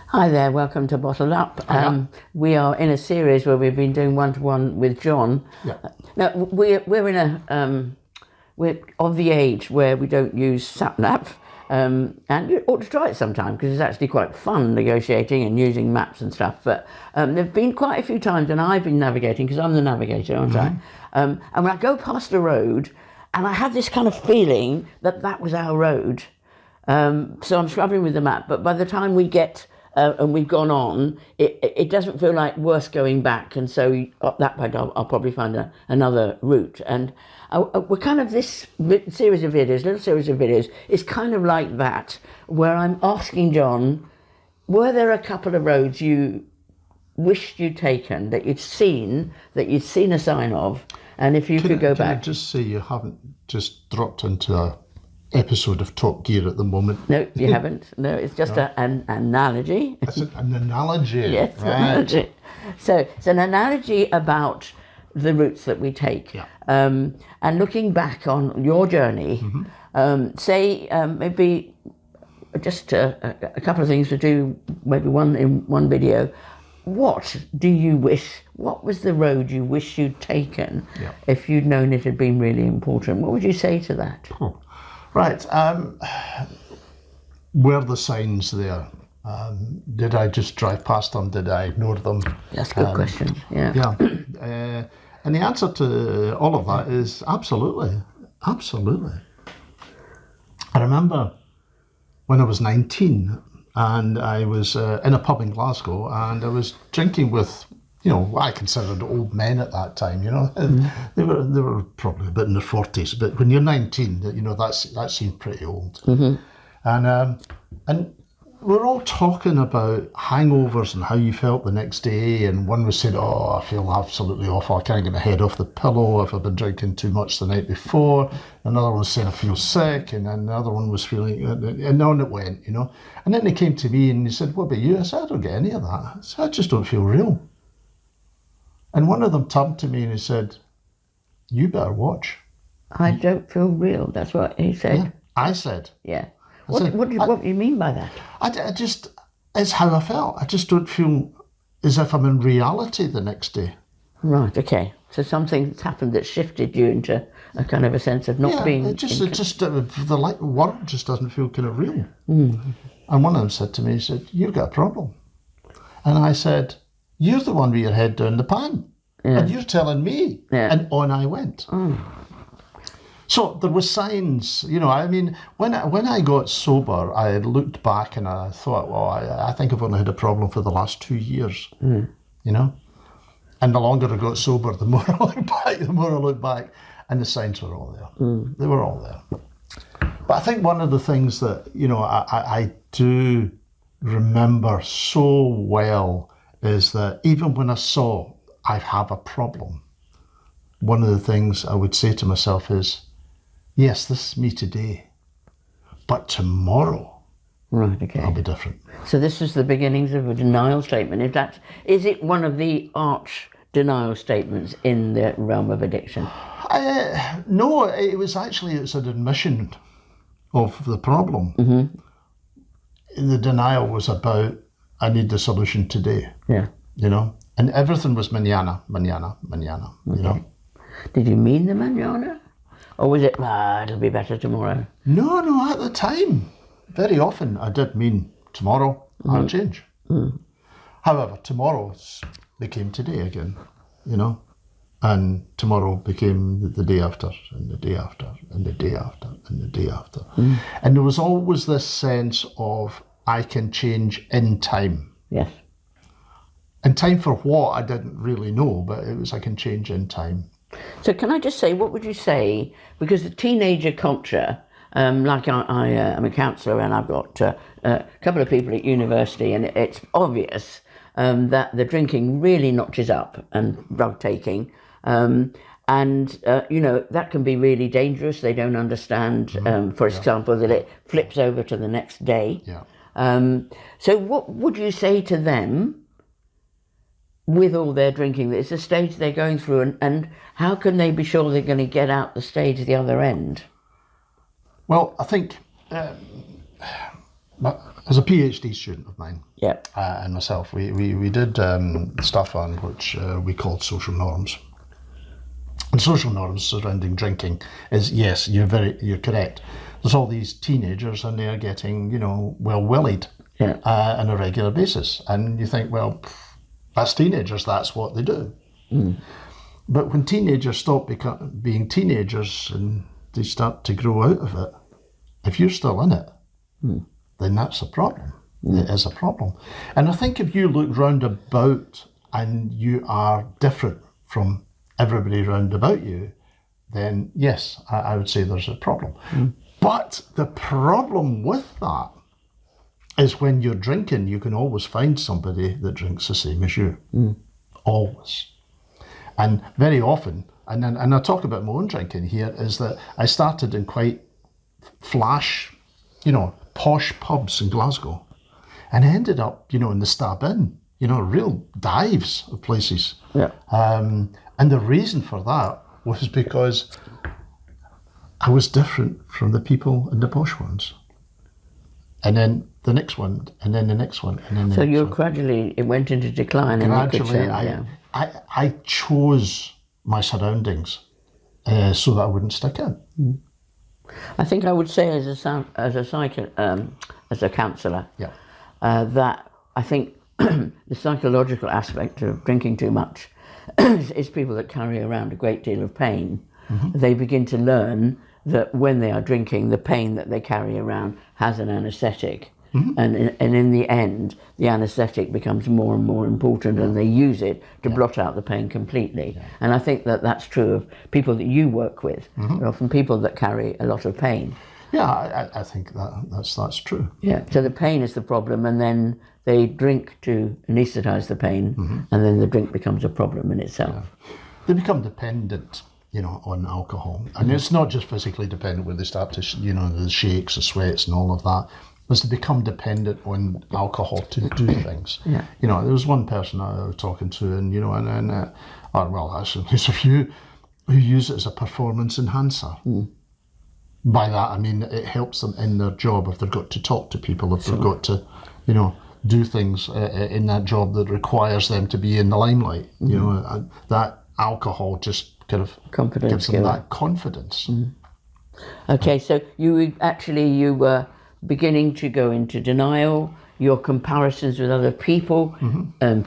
Hi there, welcome to Bottled Up. We are in a series where we've been doing one-to-one with John. Yeah. Now we're in a we're of the age where we don't use SatNav, and you ought to try it sometime because it's actually quite fun negotiating and using maps and stuff. But there've been quite a few times, and I've been navigating because I'm the navigator, aren't I? And when I go past a road, and I have this kind of feeling that that was our road. So I'm scrubbing with the map, but by the time we get and we've gone on, it doesn't feel like worth going back, and so up that point I'll probably find another route. And we're kind of this little series of videos is kind of like that, where I'm asking John, were there a couple of roads you wished you'd taken, that you'd seen a sign of, and if you could go back? Can I just say you haven't just dropped into a episode of Top Gear at the moment? No, you haven't. No, it's just an analogy. It's an analogy. Yes, right. analogy. So it's an analogy about the routes that we take. Yeah. And looking back on your journey, say maybe just a couple of things to do, maybe one in one video. What was the road you wish you'd taken if you'd known it had been really important? What would you say to that? Right. Were the signs there? Did I just drive past them? Did I ignore them? That's a good question. Yeah. Yeah. And the answer to all of that is absolutely. Absolutely. I remember when I was 19 and I was in a pub in Glasgow and I was drinking with, what I considered old men at that time, They were probably a bit in their 40s, but when you're 19, that seemed pretty old. And we're all talking about hangovers and how you felt the next day, and one was saying, I feel absolutely awful, I can't get my head off the pillow if I've been drinking too much the night before. Another one was saying I feel sick, and another one was feeling, and on it went, And then they came to me and they said, what about you? I said, I don't get any of that. I said, I just don't feel real. And one of them turned to me and he said, you better watch. I don't feel real. That's what he said. Yeah, I said. Yeah. What do you mean by that? I just, it's how I felt. I just don't feel as if I'm in reality the next day. Right, okay. So something's happened that shifted you into a kind of a sense of not being... the world just doesn't feel kind of real. And one of them said to me, he said, you've got a problem. And I said, you're the one with your head down the pan. Yeah. And you're telling me. Yeah. And on I went. So there were signs, when I got sober, I looked back and I thought, well, I think I've only had a problem for the last 2 years, And the longer I got sober, the more I looked back, and the signs were all there. They were all there. But I think one of the things that, I do remember so well is that even when I saw I have a problem, one of the things I would say to myself is, yes, this is me today, but tomorrow I'll be different. So this is the beginnings of a denial statement. Is it one of the arch denial statements in the realm of addiction? No, it's an admission of the problem. The denial was about, I need the solution today. Yeah. And everything was mañana, Did you mean the mañana? Or was it, it'll be better tomorrow? No, at the time. Very often I did mean tomorrow, I'll change. However, tomorrow became today again, And tomorrow became the day after, and the day after, and the day after, and the day after. And there was always this sense of, I can change in time. Yes. And time for what, I didn't really know, but it was I can change in time. So can I just say, what would you say, because the teenager culture, like I am a counsellor and I've got a couple of people at university, and it's obvious that the drinking really notches up and drug taking, that can be really dangerous. They don't understand, for example, that it flips over to the next day. Yeah. So what would you say to them with all their drinking? It's a stage they're going through, and how can they be sure they're going to get out the stage at the other end? Well, I think As a PhD student of mine, Yeah. and myself, we did stuff on which we called social norms. And social norms surrounding drinking is, yes, you're correct. There's all these teenagers and they're getting, well-willied on a regular basis. And you think, well, that's teenagers, that's what they do. But when teenagers stop being teenagers and they start to grow out of it, if you're still in it, then that's a problem. It is a problem. And I think if you look round about and you are different from everybody round about you, then yes, I would say there's a problem. But the problem with that is when you're drinking, you can always find somebody that drinks the same as you. Always. And very often, and I talk about my own drinking here, is that I started in quite flash, posh pubs in Glasgow. And I ended up, in the Stab Inn, real dives of places. Yeah. And the reason for that was because I was different from the people in the posh ones. And then the next one, and then the next one, and then the So next you one. gradually, it went into decline and you could Gradually, change, I chose my surroundings so that I wouldn't stick out. I think I would say as a counsellor, Yeah. that I think the psychological aspect of drinking too much is people that carry around a great deal of pain. They begin to learn that when they are drinking, the pain that they carry around has an anaesthetic. And in the end, the anaesthetic becomes more and more important, and they use it to blot out the pain completely. And I think that that's true of people that you work with. They're often people that carry a lot of pain. Yeah, I think that's true. Yeah. So the pain is the problem, and then they drink to anaesthetise the pain, and then the drink becomes a problem in itself. They become dependent, on alcohol. And it's not just physically dependent where they start to, the shakes, the sweats and all of that. As they become dependent on alcohol to do things. Yeah. There was one person I was talking to, and actually there's a few who use it as a performance enhancer. By that I mean it helps them in their job if they've got to talk to people, if they've got to, do things in that job that requires them to be in the limelight. That alcohol just kind of Confidence gives them killer. that confidence. Okay, so you were beginning to go into denial. Your comparisons with other people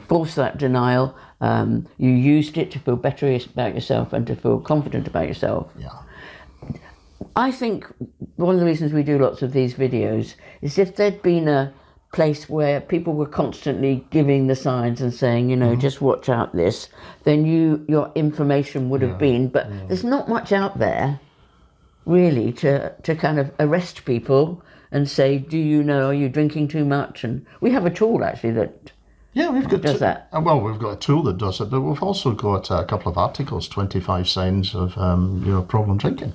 forced that denial. You used it to feel better about yourself and to feel confident about yourself. Yeah. I think one of the reasons we do lots of these videos is if there'd been a place where people were constantly giving the signs and saying, just watch out this, then your information would have been, but there's not much out there really to kind of arrest people and say, are you drinking too much? And we have a tool actually that we've got does that. Well, we've got a tool that does it, but we've also got a couple of articles, 25 signs of problem drinking.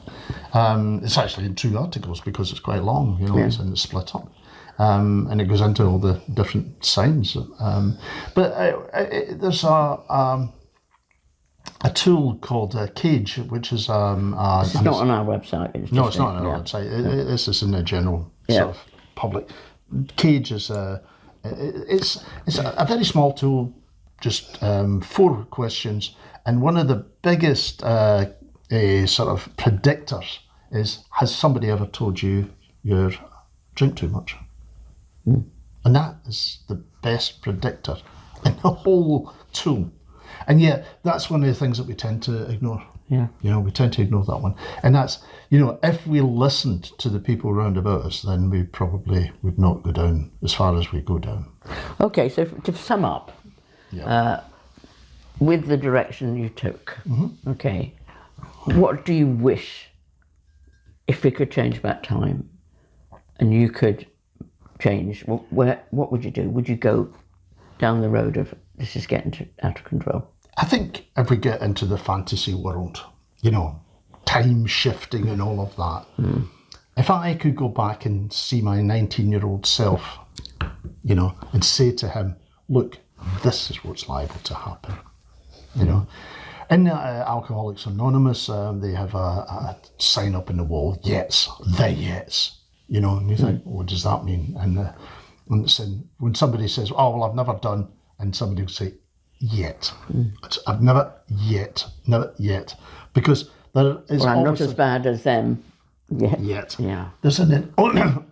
It's actually in 2 articles because it's quite long, and it's split up. And it goes into all the different signs. There's a tool called Cage, which is... It's not on our website. It's no, it's not on our website. This is in the general sort of public. Cage is it's a very small tool, just 4 questions, and one of the biggest sort of predictors is, has somebody ever told you you drink too much? And that is the best predictor in the whole tool. And yet, that's one of the things that we tend to ignore. Yeah. We tend to ignore that one. And that's, if we listened to the people around about us, then we probably would not go down as far as we go down. Okay, so to sum up, with the direction you took, okay, what do you wish, if we could change back time and you could change, what would you do? Would you go down the road of this is getting out of control? I think if we get into the fantasy world, time shifting and all of that, if I could go back and see my 19-year-old self, and say to him, look, this is what's liable to happen, In Alcoholics Anonymous, they have a sign up in the wall, Yets, the Yets, and you think, what does that mean? And And it's when somebody says, "Oh well, I've never done," and somebody will say, "Yet." I've never yet, because there is. Well, I'm not as bad as them yet. Yeah. There's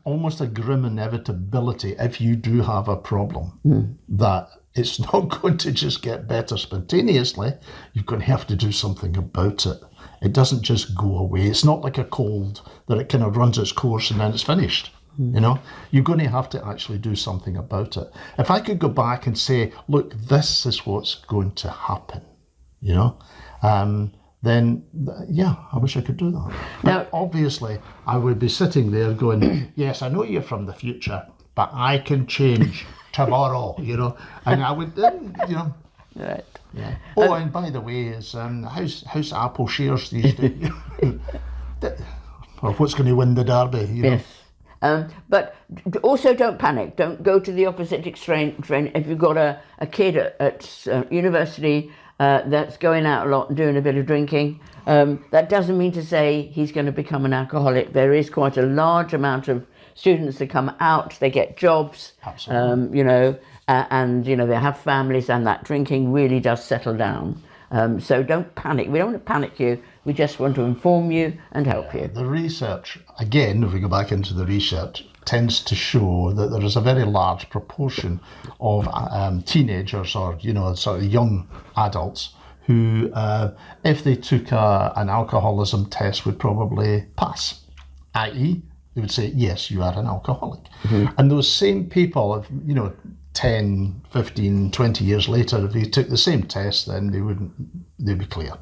almost a grim inevitability if you do have a problem that it's not going to just get better spontaneously. You're going to have to do something about it. It doesn't just go away. It's not like a cold that it kind of runs its course and then it's finished. You know, you're going to have to actually do something about it. If I could go back and say, look, this is what's going to happen, you know, then yeah, I wish I could do that. Now, obviously, I would be sitting there going, yes, I know you're from the future, but I can change tomorrow, you know, and I would, you know. Right. Yeah. Oh, and by the way, is how's Apple shares these days? Or what's going to win the derby? You know? Yes. But also don't panic. Don't go to the opposite extreme. If you've got a kid at university that's going out a lot and doing a bit of drinking, that doesn't mean to say he's going to become an alcoholic. There is quite a large amount of students that come out, they get jobs, you know, and you know they have families, and that drinking really does settle down. So don't panic. We don't want to panic you. We just want to inform you and help you. The research, again, if we go back into the research, tends to show that there is a very large proportion of teenagers or, you know, sort of young adults who, if they took an alcoholism test, would probably pass, i.e., they would say, yes, you are an alcoholic. And those same people, if, you know, 10, 15, 20 years later, if they took the same test, then they'd be clear.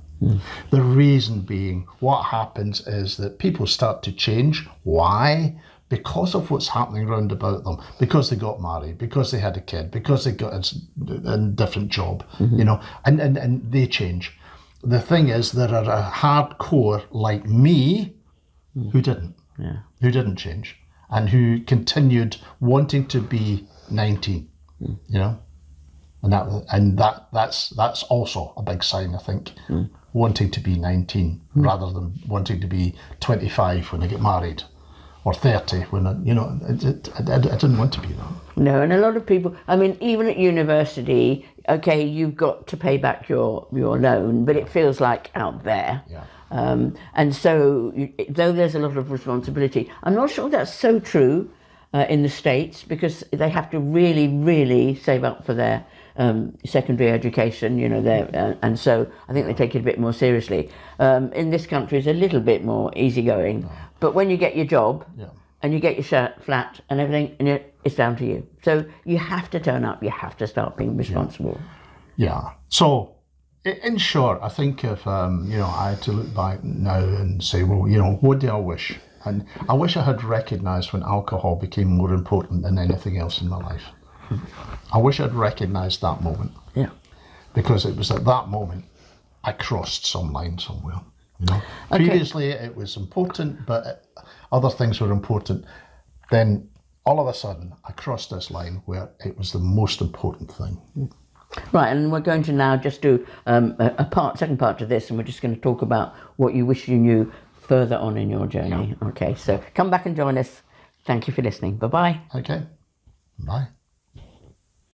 The reason being, what happens is that people start to change. Why? Because of what's happening round about them. Because they got married, because they had a kid, because they got a different job, you know, and they change. The thing is, there are a hardcore like me who didn't. Who didn't change and who continued wanting to be 19, you know, and that's also a big sign, I think, wanting to be 19 rather than wanting to be 25 when I get married, or 30 when I, you know, I didn't want to be that. No, and a lot of people, I mean, even at university, okay, you've got to pay back your loan, but it feels like out there. Yeah. And so, though there's a lot of responsibility, I'm not sure that's so true in the States, because they have to really, really save up for their secondary education, you know, and so I think they take it a bit more seriously. In this country, it's a little bit more easygoing, but when you get your job and you get your flat and everything, and it's down to you. So you have to turn up, you have to start being responsible. Yeah. So, in short, I think if you know, I had to look back now and say, well, you know, what do I wish? And I wish I had recognised when alcohol became more important than anything else in my life. I wish I'd recognised that moment. Yeah. Because it was at that moment I crossed some line somewhere. You know, previously it was important, but other things were important. Then all of a sudden I crossed this line where it was the most important thing. Right, and we're going to now just do second part to this, and we're just going to talk about what you wish you knew further on in your journey. Okay, so come back and join us. Thank you for listening. Bye-bye. Okay, bye.